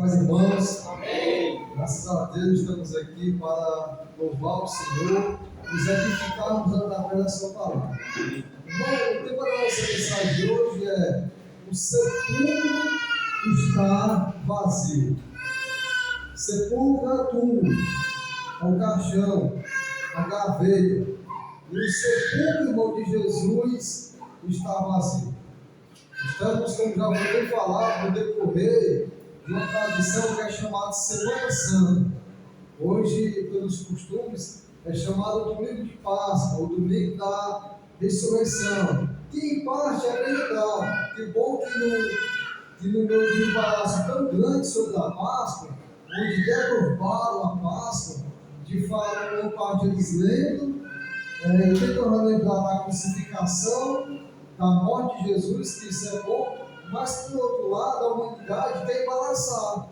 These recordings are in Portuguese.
Paz, irmãos. Amém. Graças a Deus estamos aqui para louvar o Senhor, nos edificarmos através da sua palavra. Irmão, o tema da nossa mensagem de hoje é: o sepulcro está vazio. Sepulcro é túmulo, é o caixão, a gaveta. E o sepulcro, irmão, de Jesus está vazio. Estamos, como já vou falar, no decorrer de uma tradição que é chamada Semana Santa. Hoje, pelos costumes, é chamado Domingo de Páscoa, o Domingo da Ressurreição, que em parte é bem legal. Que bom que no meu dia de palácio tão grande sobre a Páscoa, onde derrubaram a Páscoa, de fato, uma parte eles lembram, tentam lembrar da crucificação, da morte de Jesus, que isso é bom, mas por outro lado, a humanidade tem balançado.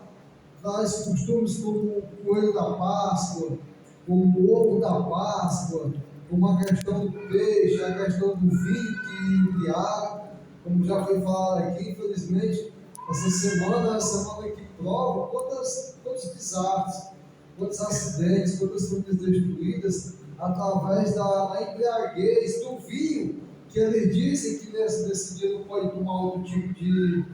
Traz costumes como o coelho da Páscoa, como o ovo da Páscoa, como a questão do peixe, a questão do vinho que embriaga, como já foi falado aqui, infelizmente, essa semana é uma semana que prova quantos desastres, quantos acidentes, quantas famílias destruídas, através da embriaguez, do vinho, que eles dizem que nesse dia não pode tomar outro tipo de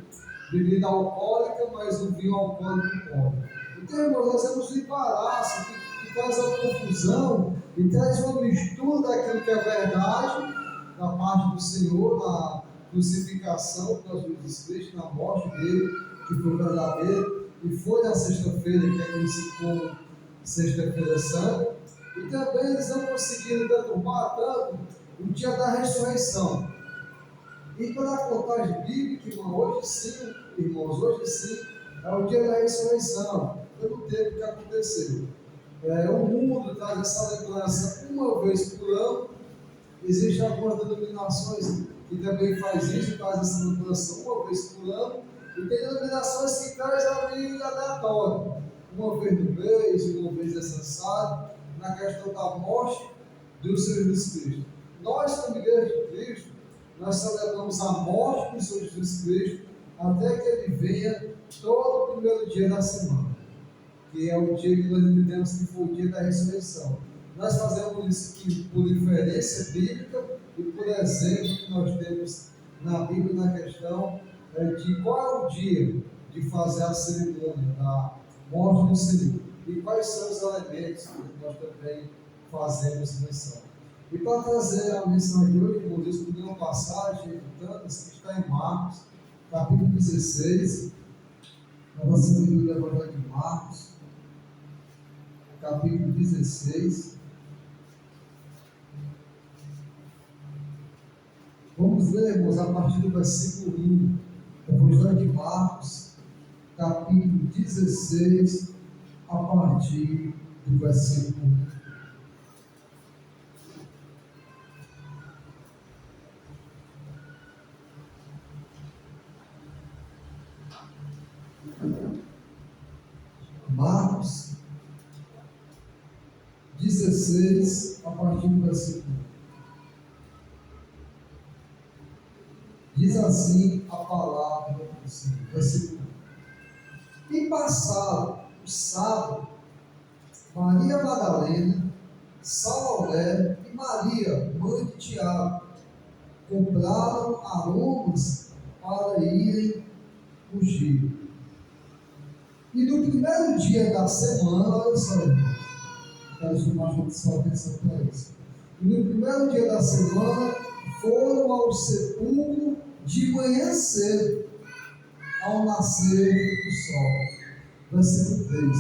bebida alcoólica, mas o vinho alcoólico pode. Então, irmãos, nós temos um embaraço que traz a confusão e traz uma mistura daquilo que é verdade, da parte do Senhor, na crucificação de Jesus Cristo, na morte dele, que foi verdadeira, e foi na sexta-feira, que é conhecido como Sexta-feira Santa, e também eles não conseguiram derrubar tanto o dia da ressurreição. E pela contagem bíblica, hoje sim, irmãos, hoje sim, é o dia da ressurreição, pelo tempo que aconteceu. O mundo traz essa lembrança uma vez por ano. Existem algumas denominações que também faz isso, traz essa lembrança uma vez por ano. E tem denominações que trazem ali aleatório, uma vez no mês, uma vez necessário, na questão da morte do Senhor Jesus Cristo. Nós, como Igreja de Cristo, nós celebramos a morte do Senhor Jesus Cristo até que Ele venha todo o primeiro dia da semana, que é o dia que nós entendemos que foi o dia da ressurreição. Nós fazemos isso aqui por inferência bíblica e por exemplo que nós temos na Bíblia na questão de qual é o dia de fazer a cerimônia da morte do Senhor e quais são os elementos que nós também fazemos menção. E para trazer a mensagem de hoje, irmãos, eu escolhi uma passagem de tantas que está em Marcos, capítulo 16, na nossa Bíblia do Evangelho de Marcos, capítulo 16. Vamos ler, irmãos, a partir do versículo 1, Evangelho de Marcos, capítulo 16, a partir do versículo 1. Marcos 16, a partir do versículo 1. Diz assim a palavra do Senhor, versículo 1. E passado o sábado, Maria Madalena, Salomé e Maria, mãe de Tiago, compraram aromas para irem ungir. E no primeiro dia da semana, olha só, quero chamar a sua atenção para isso. E no primeiro dia da semana, foram ao sepulcro de manhã cedo, ao nascer do sol. Versículo 3.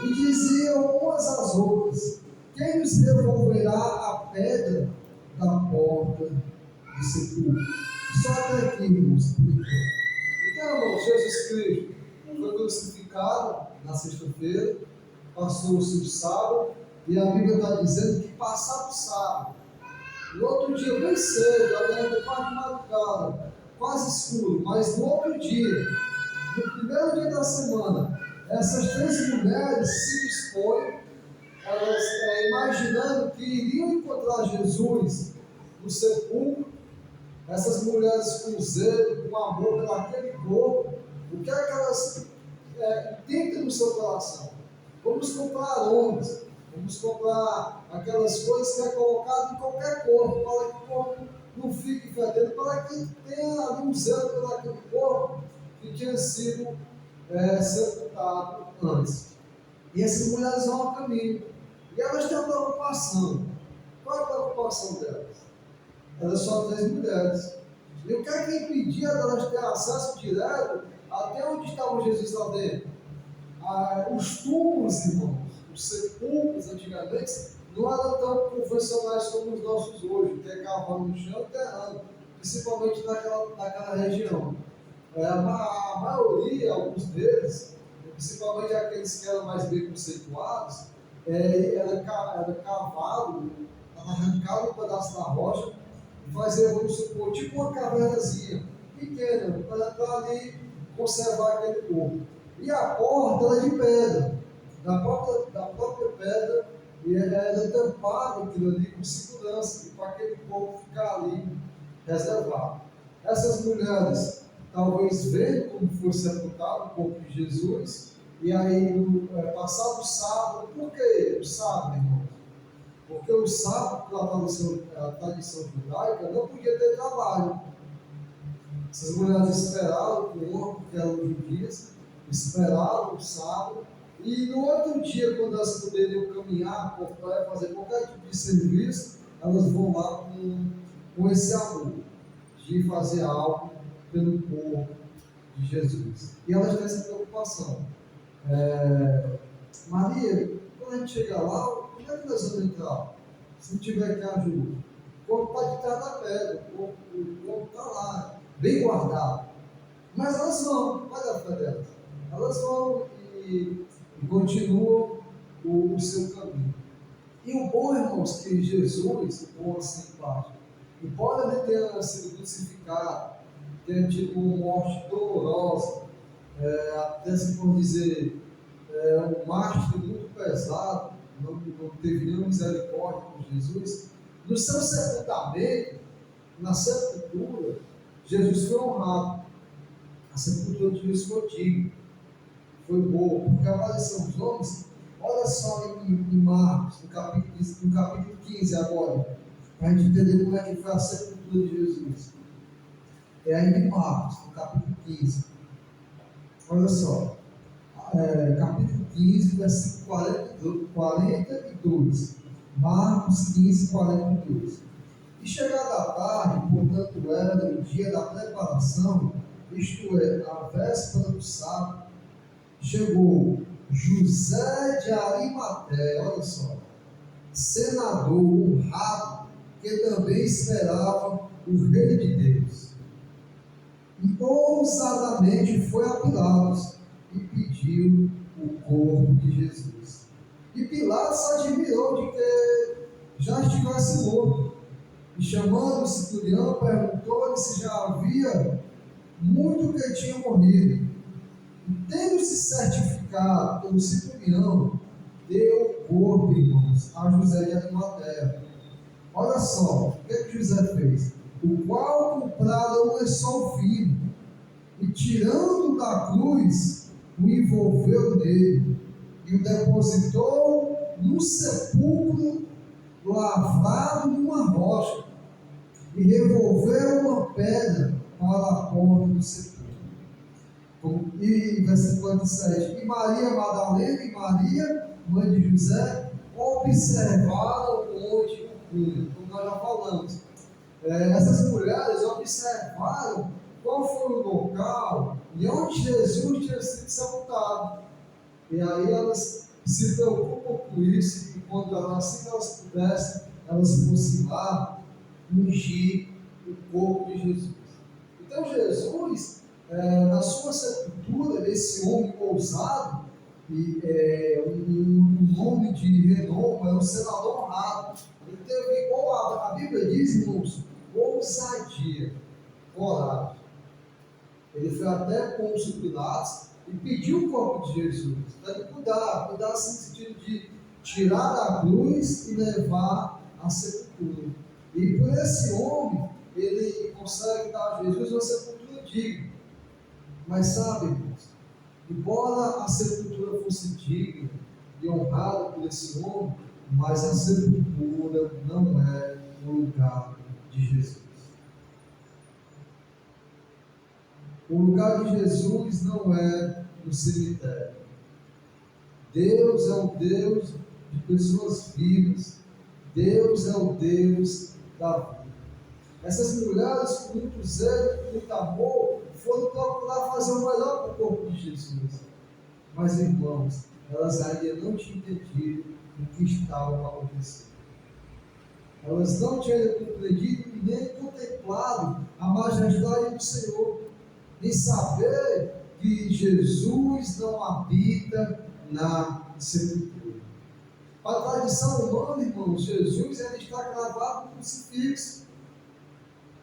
E diziam umas às outras: quem nos devolverá a pedra da porta do sepulcro? Só até aqui, irmãos. Então, irmão, Jesus Cristo foi crucificado na sexta-feira, passou-se o sábado, e a Bíblia está dizendo que passado o sábado, no outro dia, bem cedo, até quase de madrugada, quase escuro, mas no outro dia, no primeiro dia da semana, essas três mulheres se dispõem, elas imaginando que iriam encontrar Jesus no sepulcro. Essas mulheres com zelo, com amor pelaquele corpo, o que é que elas tenta no seu coração. Vamos comprar aromas, vamos comprar aquelas coisas que é colocado em qualquer corpo, para que o corpo não fique fedendo, para que tenha ali um zelo pelo aquele corpo que tinha sido sepultado antes. E essas mulheres vão ao caminho. E elas têm uma preocupação. Qual é a preocupação delas? Elas são 3 mulheres. E o que é que impedia delas ter acesso direto até onde estava Jesus lá dentro? Os túmulos, irmãos, os sepulcros antigamente não eram tão convencionais como os nossos hoje, que é cavando no chão e enterrando, principalmente naquela região. A maioria, alguns deles, principalmente aqueles que eram mais bem conceituados, era cavado, arrancado um pedaço da rocha e fazia, vamos supor, tipo uma cavernazinha pequena, para ali conservar aquele corpo. E a porta era de pedra, da própria pedra, e ela era tampada aquilo ali com segurança, para aquele corpo ficar ali reservado. Essas mulheres, talvez vendo como foi sepultado o corpo de Jesus, e aí, passado o sábado, por que o sábado, irmãos? Porque o sábado, pela tradição judaica, não podia ter trabalho. Essas mulheres esperaram o corpo, porque eram judias, esperaram o sábado, e no outro dia, quando elas poderiam caminhar, para fazer qualquer tipo de serviço, elas vão lá com esse amor de fazer algo pelo corpo de Jesus. E elas têm essa preocupação. Maria, quando a gente chegar lá, como é que nós vamos entrar? Se não tiver que ajuda. O corpo está de trás da pedra, o corpo está lá, bem guardado. Mas elas vão, olha a fé delas. Elas vão e continuam o seu caminho. E o bom, irmãos, que Jesus, o bom assim embaixo, embora ele tenha sido crucificado, tenha tido uma morte dolorosa, até se for dizer, um mártir muito pesado, não teve nenhuma misericórdia com Jesus, no seu sepultamento, na sepultura, Jesus foi honrado. A sepultura de Jesus foi digna, foi boa, porque apareceram os homens. Olha só em Marcos, no capítulo 15 agora, para a gente entender como é que foi a sepultura de Jesus. É aí em Marcos, no capítulo 15. Olha só, capítulo 15, versículo 42. Marcos 15, 42. E chegada a tarde, portanto era o dia da preparação, isto é, a véspera do sábado, chegou José de Arimateia, olha só, senador honrado, que também esperava o reino de Deus. E ousadamente foi a Pilatos e pediu o corpo de Jesus. E Pilatos se admirou de que já estivesse morto. E chamando o centurião, perguntou-lhe se já havia muito que tinha morrido. E tendo-se certificado pelo centurião, deu o corpo, irmãos, a José de Arimateia. Olha só, o que José fez? O qual comprara um lençol fino, e tirando da cruz, o envolveu nele, e o depositou no sepulcro lavrado numa rocha, e revolveu uma pedra para a porta do sepulcro. E versículo 47, e Maria Madalena e Maria, mãe de José, observaram onde o punha, como nós já falamos. Essas mulheres observaram qual foi o local e onde Jesus tinha sido sepultado. E aí elas se preocupam com isso, e quando assim que elas pudessem, elas fossem lá ungir o corpo de Jesus. Então Jesus, na sua sepultura, esse homem ousado, um homem de renome, era um senador honrado. Ele teve, como a Bíblia diz, irmãos, ousadia, coragem. Ele foi até Pôncio Pilatos e pediu o corpo de Jesus. Deve cuidar assim, no sentido de tirar da cruz e levar à sepultura. E por esse homem, ele consegue dar a Jesus uma sepultura digna. Mas sabe, irmãos, Embora a sepultura fosse digna e honrada por esse homem, mas a sepultura não é o lugar de Jesus. O lugar de Jesus não é no cemitério. Deus é o Deus de pessoas vivas. Deus é o Deus da vida. Essas mulheres, com muito zelo, com muito amor, foram procurar fazer o melhor para o corpo de Jesus. Mas, irmãos, elas ainda não tinham entendido o que estava acontecendo. Elas não tinham compreendido e nem contemplado a majestade do Senhor, nem saber que Jesus não habita na sepultura. Para a tradição humana, irmãos, Jesus ele está cravado no crucifixo.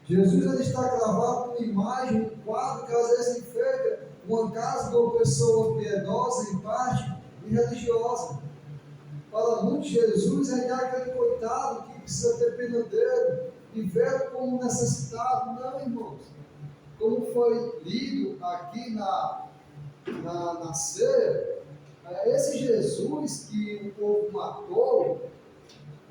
Jesus ele está cravado numa imagem, um quadro que às vezes enfeita uma casa de uma pessoa piedosa, em parte, e religiosa. Para muitos, Jesus é aquele coitado que precisa ter pena dele e vê-lo como necessitado. Não, irmãos. Como foi lido aqui na ceia, esse Jesus que o povo matou,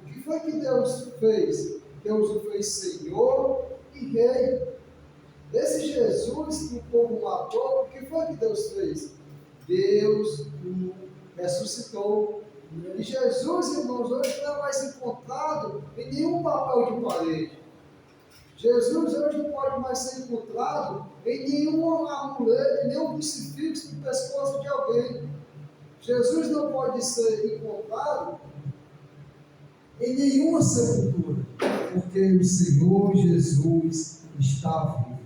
o que foi que Deus fez? Deus o fez Senhor e Rei. Esse Jesus que o povo matou, o que foi que Deus fez? Deus o ressuscitou. E Jesus, irmãos, hoje não é mais encontrado em nenhum papel de parede. Jesus hoje não pode mais ser encontrado em nenhum amuleto, em nenhum crucifixo no pescoço de alguém. Jesus não pode ser encontrado em nenhuma sepultura, porque o Senhor Jesus está vivo.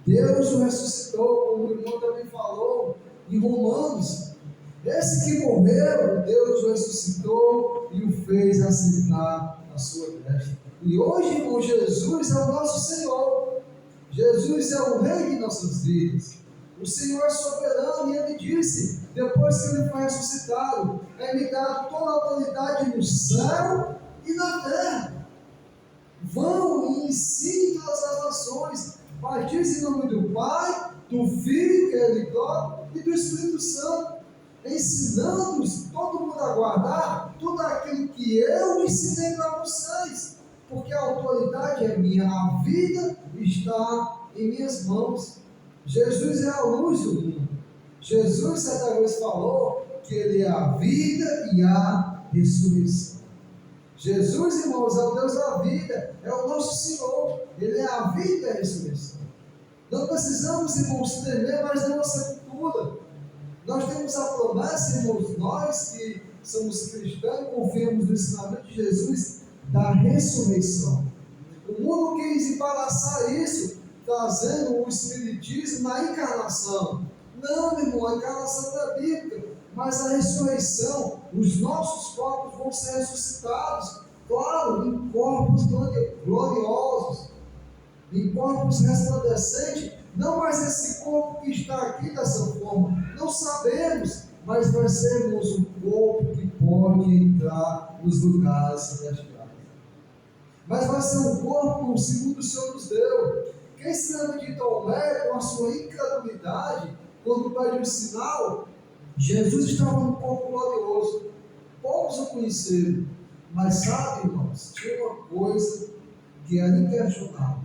Deus o ressuscitou, como o irmão também falou em Romanos. Esse que morreu, Deus o ressuscitou e o fez assentar à sua destra. E hoje, irmão, Jesus é o nosso Senhor. Jesus é o Rei de nossas vidas. O Senhor é soberano e Ele disse, depois que Ele foi ressuscitado, é-me dado toda a autoridade no céu e na terra. Vão e ensinem todas as nações. Batize em nome do Pai, do Filho, que é Ele toca, e do Espírito Santo, ensinando-os todo mundo a guardar tudo aquilo que eu ensinei para vocês, porque a autoridade é minha, a vida está em minhas mãos. Jesus é a luz do mundo. Jesus certa vez falou que Ele é a vida e a ressurreição. Jesus, irmãos, é o Deus da vida, é o nosso Senhor, Ele é a vida e a ressurreição. Não precisamos, irmãos, temer mais nenhuma sepultura. Nós temos a promessa, irmãos, nós que somos cristãos e confiamos no ensinamento de Jesus, da ressurreição. O mundo quis embaraçar isso, trazendo o espiritismo na encarnação. Não, meu irmão, a encarnação não é bíblica, mas a ressurreição, os nossos corpos vão ser ressuscitados, claro, em corpos gloriosos, em corpos resplandecentes, não mais esse corpo que está aqui dessa forma, não sabemos, mas vai sermos um corpo que pode entrar nos lugares celestiais. Mas vai ser um corpo segundo o Senhor nos deu. Quem se lembra de Tomé com a sua incredulidade, quando pede um sinal? Jesus estava num corpo glorioso. Poucos o conheceram, mas sabe, irmãos, tinha uma coisa que era inquestionável.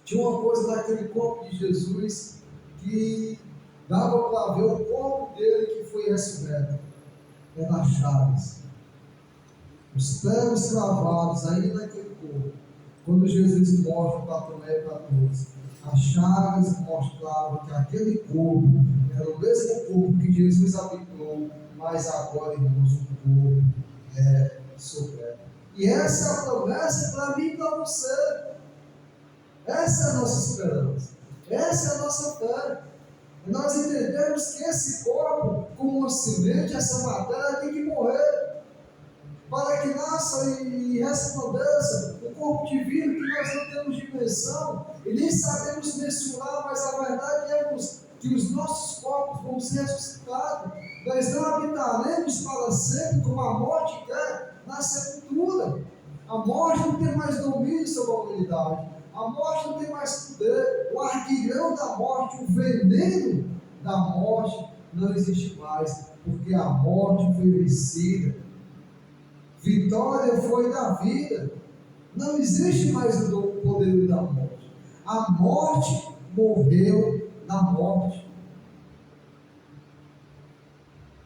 Tinha uma coisa naquele corpo de Jesus que dava para ver o corpo dele que foi ressurreto. É nas chaves. Os pregos cravados ainda naquele corpo. Quando Jesus mostra para Tomé e para todos, as chagas mostravam que aquele corpo era o mesmo corpo que Jesus habitou, mas agora, irmãos, o corpo é soberbo. E essa é a promessa para mim e para você. Essa é a nossa esperança. Essa é a nossa fé. Nós entendemos que esse corpo, como uma semente, essa matéria tem que morrer, para que nasça e resplandeça o corpo divino que nós não temos dimensão e nem sabemos mensurar, mas a verdade é que os nossos corpos vão ser ressuscitados. Nós não habitaremos para sempre, como a morte quer, na sepultura. A morte não tem mais domínio sobre a humanidade. A morte não tem mais poder. O arguilhão da morte, o veneno da morte não existe mais, porque a morte foi vencida. Vitória foi da vida. Não existe mais o poder da morte. A morte morreu na morte.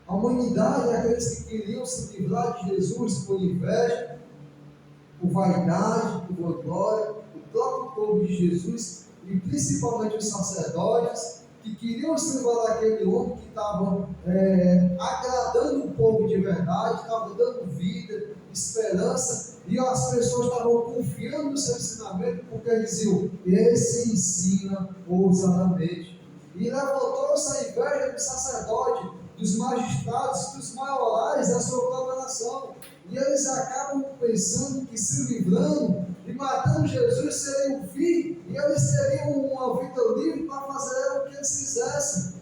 A humanidade, aqueles que queriam se livrar de Jesus por inveja, por vaidade, por vanglória, o próprio povo de Jesus e principalmente os sacerdotes, que queriam se livrar daquele homem que estava agradando o povo de verdade, estava dando vida, esperança, e as pessoas estavam confiando no seu ensinamento, porque diziam: esse ensina ousadamente. E levantou-se a inveja do sacerdote, dos magistrados, dos maiorais da sua própria nação. E eles acabam pensando que se livrando e matando Jesus seria o fim, e eles teriam uma vida livre para fazer o que eles quisessem.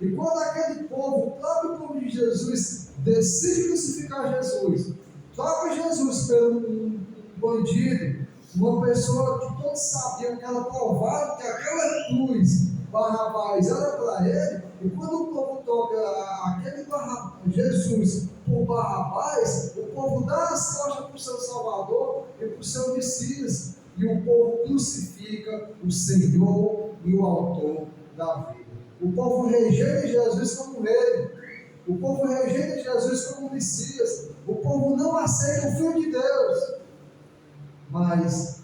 E quando aquele povo, o próprio povo de Jesus, decide crucificar Jesus, troca Jesus por um bandido, uma pessoa que todos sabiam que era provável que aquela cruz, Barrabás, era para ele, e quando o povo toca aquele Jesus por Barrabás, o povo dá as costas para o seu Salvador e para o seu Messias, e o povo crucifica o Senhor e o Autor da vida. O povo rejeita Jesus como rei, o povo rejeita Jesus como Messias, o povo não aceita o Filho de Deus, mas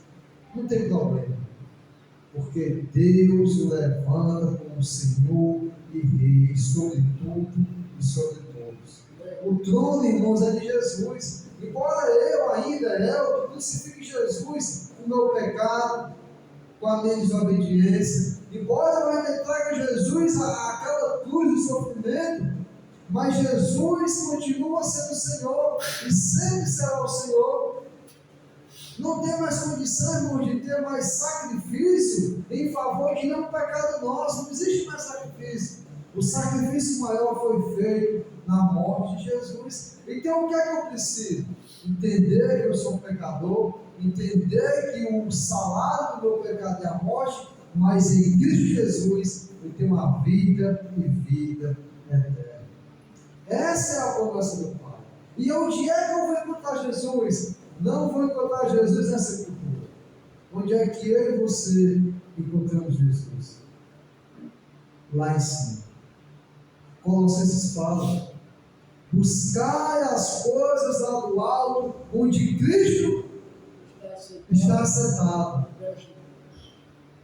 não tem problema, porque Deus o levanta como Senhor e Rei sobre tudo e sobre todos. O trono, irmãos, é de Jesus. Embora eu crucifique Jesus com o meu pecado, com a minha desobediência, embora eu ainda traga Jesus àquela cruz do sofrimento, mas Jesus continua sendo o Senhor e sempre será o Senhor. Não tem mais condição, irmão, de ter mais sacrifício em favor de nenhum pecado nosso. Não existe mais sacrifício. O sacrifício maior foi feito na morte de Jesus. Então o que é que eu preciso? Entender que eu sou um pecador, entender que o salário do meu pecado é a morte, mas em Cristo Jesus eu tenho uma vida e vida eterna. Essa é a promessa do Pai. E onde é que eu vou encontrar Jesus? Não vou encontrar Jesus na sepultura. Onde é que eu e você encontramos Jesus? Lá em cima. Colossenses fala: buscai as coisas lá do alto, onde Cristo está sentado.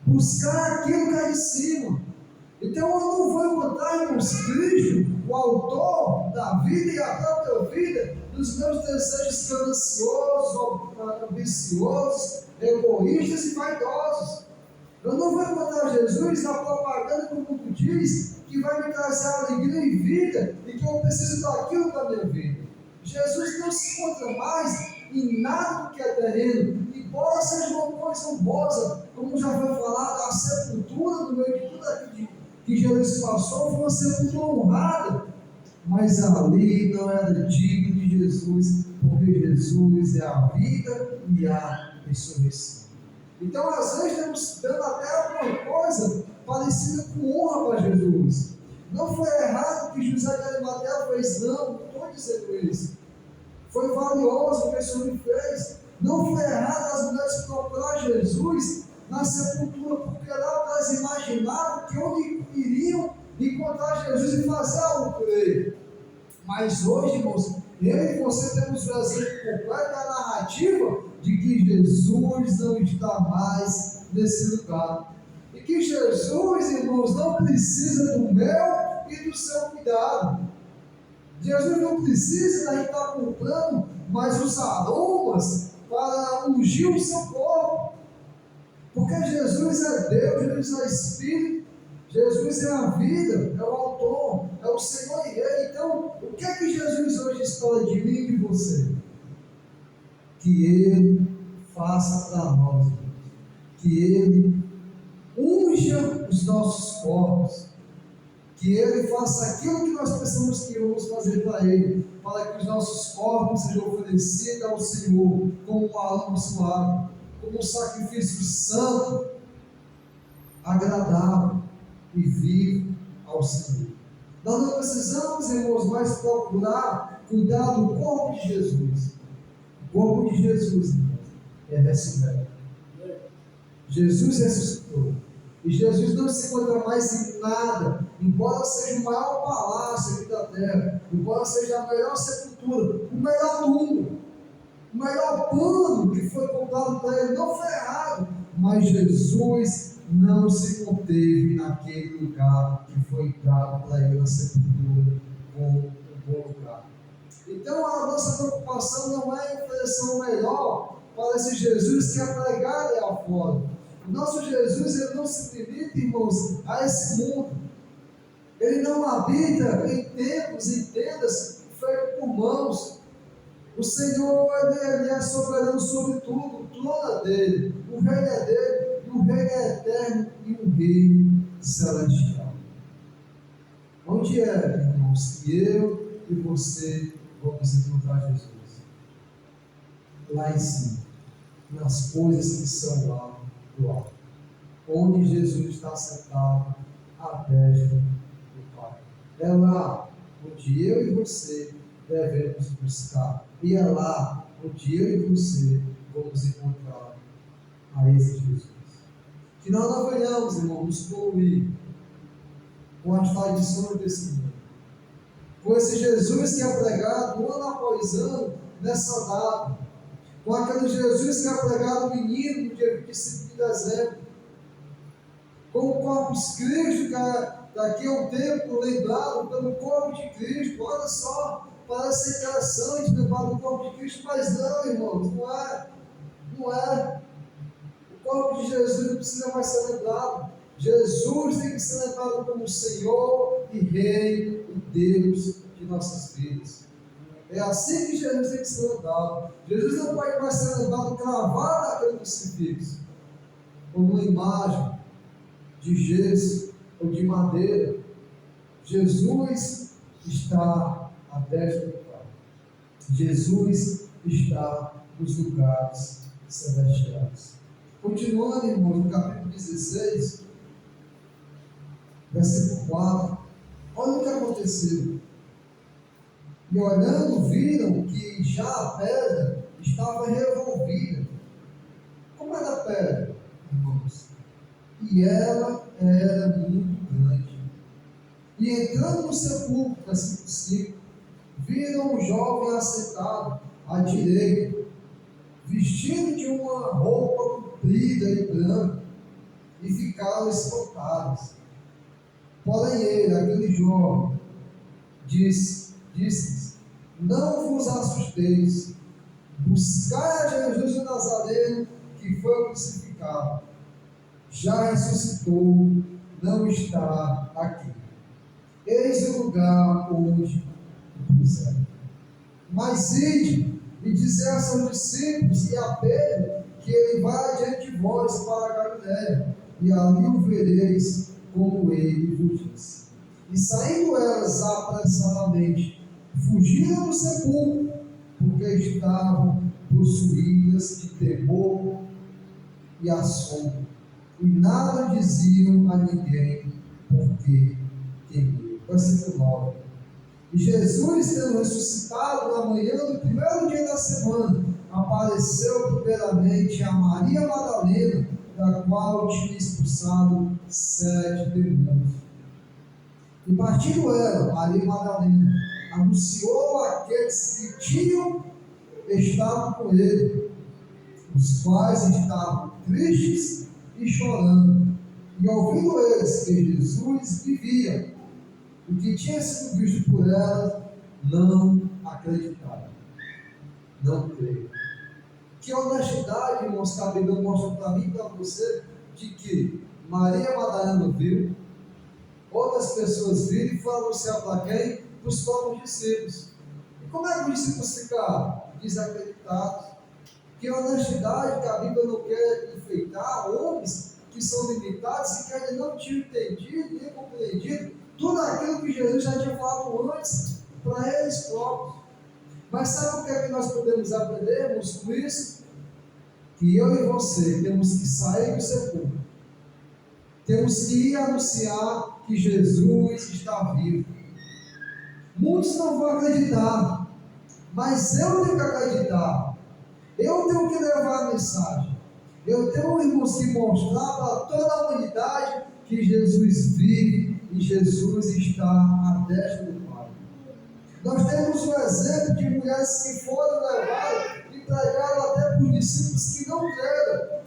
Buscar aquilo que é de cima. Então eu não vou encontrar, irmãos, Cristo, o autor da vida e a própria vida, dos meus desejos gananciosos, ambiciosos, egoístas e vaidosos. Eu não vou encontrar Jesus na propaganda que o mundo diz que vai me trazer alegria e vida e que eu preciso daquilo para a minha vida. Jesus não se encontra mais em nada do que é terreno, embora seja uma coisa honrosa, como já foi falado, a sepultura no meio de tudo aquilo que Jesus passou foi uma sepultura honrada, mas ali não era digno de Jesus, porque Jesus é a vida e a ressurreição. Então, às vezes, estamos dando até alguma coisa parecida com honra para Jesus. Não foi errado o que José de Arimateia fez, não estou dizendo isso. Foi valioso o que esse homem fez. Não foi errado as mulheres procurar Jesus na sepultura, porque lá elas imaginavam que onde iriam encontrar Jesus e fazer algo por ele. Mas hoje, irmãos, eu e você temos o exemplo completo da narrativa de que Jesus não está mais nesse lugar. E que Jesus, irmãos, não precisa do meu e do seu cuidado. Jesus não precisa da gente estar comprando mais os aromas para ungir o seu corpo. Porque Jesus é Deus, Jesus é Espírito, Jesus é a vida, é o autor, é o Senhor e Rei. Então, o que é que Jesus hoje espera de mim e de você? Que Ele faça para nós, que Ele unja os nossos corpos, que Ele faça aquilo que nós pensamos que vamos fazer para Ele, para que os nossos corpos sejam oferecidos ao Senhor como um aroma suave, como um sacrifício santo, agradável e vivo ao Senhor. Nós não precisamos, irmãos, mais procurar cuidar do corpo de Jesus. O corpo de Jesus, irmãos, é ressurreto. Jesus ressuscitou. E Jesus não se encontra mais em nada, embora seja o maior palácio aqui da terra, embora seja a melhor sepultura, o melhor túmulo, o melhor plano que foi comprado para ele, não foi errado, mas Jesus não se conteve naquele lugar que foi entrado para ele na sepultura como um bom lugar. Então a nossa preocupação não é em oferecer o melhor para esse Jesus que é pregado aí afora. O nosso Jesus, ele não se limita, irmãos, a esse mundo. Ele não habita em templos e tendas feitas por mãos. O Senhor, ele é soberano sobre tudo. O trono é dele, o reino é dele, e o reino é eterno e um reino celestial. Onde é, irmãos, que eu e você vamos encontrar Jesus? Lá em cima, nas coisas que são lá do alto, onde Jesus está sentado à destra do Pai. É lá onde eu e você devemos buscar, e é lá onde eu e você vamos encontrar a esse Jesus. Que nós não venhamos, irmãos, nos poluir com as tradições desse mundo, com esse Jesus que é pregado ano após ano nessa data, com aquele Jesus que é pregado menino no dia 25 de dezembro, com o Corpus Christi, que daqui a um tempo lembrado pelo corpo de Cristo. Olha só, parece interessante lembrar do corpo de Cristo, mas não, irmãos, não é. O corpo de Jesus não precisa mais ser lembrado. Jesus tem que ser lembrado como Senhor e Rei e Deus de nossas vidas. É assim que Jesus tem que ser lembrado. Jesus não pode mais ser lembrado cravado naquele crucifixo, como uma imagem de gesso ou de madeira. Jesus está à destra do Pai. Jesus está nos lugares celestiais. Continuando, irmãos, no capítulo 16, versículo 4, olha o que aconteceu. E olhando, viram que já a pedra estava revolvida. Como era a pedra, irmãos? E ela era muito grande. E entrando no sepulcro, versículo 5, viram um jovem assentado à direita, vestido de uma roupa comprida e branca, e ficaram espantados. Porém ele, aquele jovem, disse-lhes: não vos assusteis, buscai a Jesus o Nazareno, que foi crucificado. Já ressuscitou, não está aqui. Eis o lugar onde o puseram. Mas ide e dizei a seus discípulos e a Pedro que ele vai adiante de vós para a Galiléia, e ali o vereis, como ele vos disse. E saindo elas apressadamente, fugiram do sepulcro, porque estavam possuídas de temor e assombro, e nada diziam a ninguém, porque temiam. Versículo 9. E Jesus, tendo ressuscitado na manhã do primeiro dia da semana, apareceu primeiramente a Maria Madalena, da qual tinha expulsado 7 demônios. E partindo ela, Maria Madalena, anunciou àqueles que estavam com ele, os quais estavam tristes e chorando. E ouvindo eles que Jesus vivia, o que tinha sido visto por ela, não acreditaram. Não creio. Que honestidade, irmãos, que a Bíblia mostra para mim e para você, de que Maria Madalena viu, outras pessoas viram e foram anunciar para quem? Para os próprios discípulos. E como é que os discípulos ficaram? Desacreditados. Que honestidade que a Bíblia não quer enfeitar homens que são limitados e que ainda não tinham entendido nem compreendido tudo aquilo que Jesus já tinha falado antes para eles próprios. Mas sabe o que é que nós podemos aprender com isso? Que eu e você temos que sair do sepulcro, temos que ir anunciar que Jesus está vivo. Muitos não vão acreditar, mas eu tenho que acreditar. Eu tenho que levar a mensagem. Eu tenho, irmãos, que mostrar para toda a humanidade que Jesus vive e Jesus está à destra do Pai. Nós temos um exemplo de mulheres que foram levadas e pregaram até para os discípulos que não creram.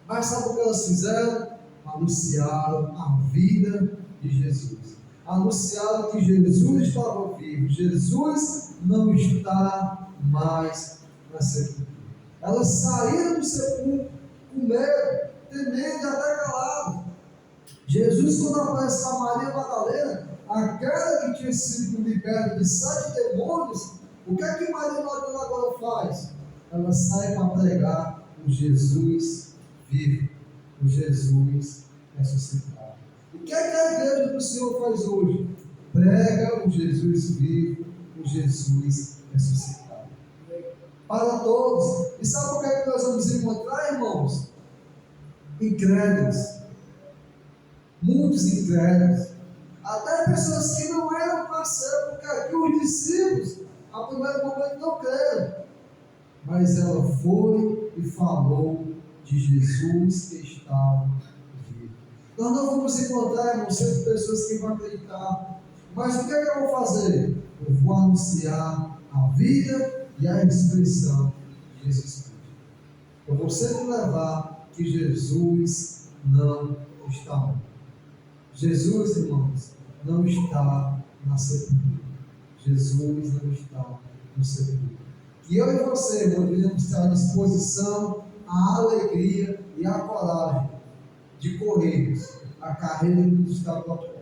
Mas sabe o que elas fizeram? Anunciaram a vida de Jesus. Anunciaram que Jesus estava vivo. Jesus não está mais na sepultura. Elas saíram do sepulcro com medo, temendo e até calado. Jesus, quando aparece a Maria Madalena, aquela que tinha sido liberta de 7 demônios, o que é que Maria Madalena agora faz? Ela sai para pregar o Jesus vivo, o Jesus ressuscitado. O que é que a igreja do Senhor faz hoje? Prega o Jesus vivo, o Jesus ressuscitado. Para todos. E sabe o que é que nós vamos encontrar, irmãos? Incrédulos. Muitos incrédulos. Até pessoas que não eram para ser, porque aqui os discípulos, a primeiro momento, não creram. Mas ela foi e falou de Jesus que estava vivo. Nós não vamos encontrar, irmãos, sempre pessoas que vão acreditar. Mas o que é que eu vou fazer? Eu vou anunciar a vida e a ressurreição de Jesus Cristo. Eu vou sempre levar que Jesus não está morto. Jesus, irmãos, não está na sepultura. Jesus não está no sepulcro. Que eu e você, irmãos, devemos ter a disposição, a alegria e a coragem de corrermos a carreira que nos está proposta.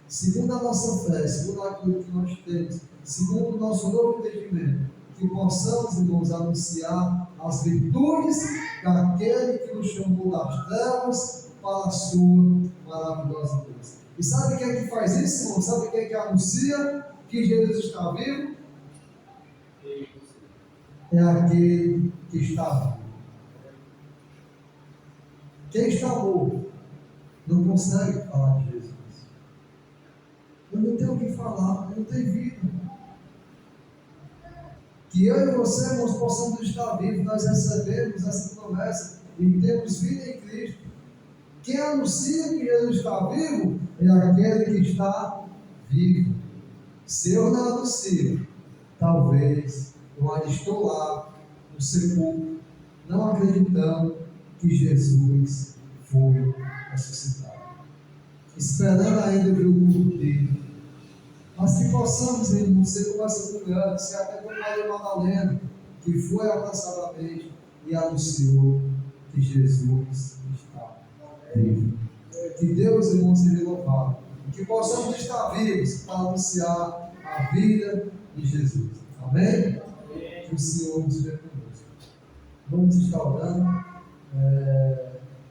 Segundo a nossa fé, segundo aquilo que nós temos, segundo o nosso novo entendimento, que possamos, irmãos, anunciar as virtudes daquele que nos chamou das trevas para a sua maravilhosa luz. E sabe quem é que faz isso, irmão? Sabe quem é que anuncia que Jesus está vivo? É aquele que está vivo. Quem está morto não consegue falar de Jesus. Eu não tenho o que falar, eu não tenho vida. Que eu e você, irmãos, possamos estar vivos, nós recebemos essa promessa e temos vida em Cristo. Quem anuncia que Jesus está vivo é aquele que está vivo. Se eu não anuncio, talvez eu ainda estou lá no sepulcro, não acreditando que Jesus foi ressuscitado, esperando ainda ver o corpo dele. Mas que possamos, irmãos, ser como essa mulher, ser até como Maria Madalena, que foi abraçadamente e anunciou que Jesus está vivo. Que Deus, irmãos, seja louvado. Que possamos estar vivos para anunciar a vida de Jesus. Amém? Que o Senhor nos dê conosco. Vamos estar orando.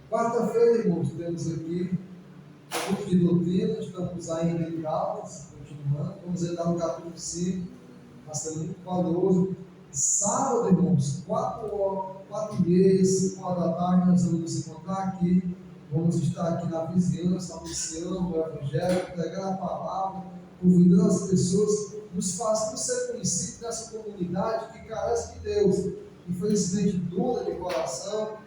Quarta-feira, irmãos, temos aqui um curso de doutrina. Estamos ainda em Gálatas, continuando. Vamos entrar no capítulo 5. Vai ser muito valioso. Sábado, irmãos, 4h30, 5h da tarde, nós vamos nos encontrar aqui. Vamos estar aqui na vizinhança, anunciando o Evangelho, pregando a palavra, convidando as pessoas, nos fazendo ser conhecidos nessa comunidade que carece de Deus. Infelizmente, dura de coração,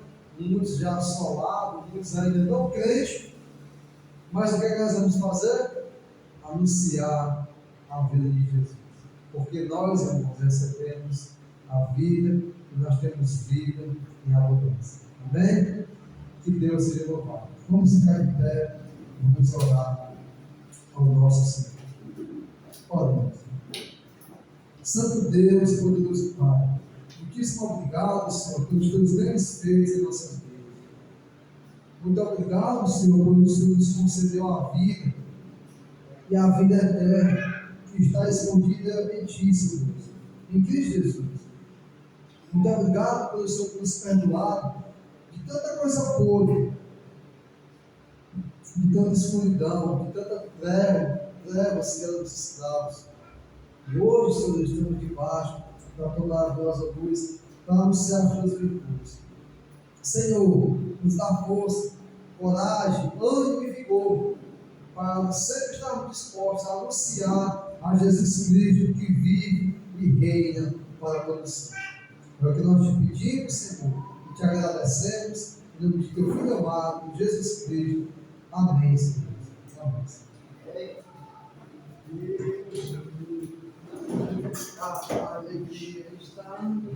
muitos já assolados, muitos ainda não crentes. Mas o que é que nós vamos fazer? Anunciar a vida de Jesus. Porque nós, irmãos, recebemos a vida e nós temos vida em abundância. Amém? Que Deus seja louvado. Vamos ficar em pé e vamos orar ao nosso Senhor. Oremos. Santo Deus, poderoso Pai, muitíssimo obrigado, Senhor, pelos teus grandes feitos em nossas vidas. Muito obrigado, Senhor, por o Senhor nos concedeu a vida e a vida eterna que está escondida em Ti, Senhor, em Cristo Jesus. Muito obrigado pelo Senhor ter nos perdoado de tanta coisa podre, de tanta escuridão, de tanta trevas que eram dos escravos. E hoje, Senhor, estamos debaixo da tua maravilhosa luz para anunciar as tuas virtudes. Senhor, nos dá força, coragem, ânimo e vigor para sempre estarmos dispostos a anunciar a Jesus Cristo que vive e reina para todos sempre. É o que nós te pedimos, Senhor, e te agradecemos, em nome de teu Filho amado, Jesus Cristo. Amém, Senhor. Amém. A alegria está no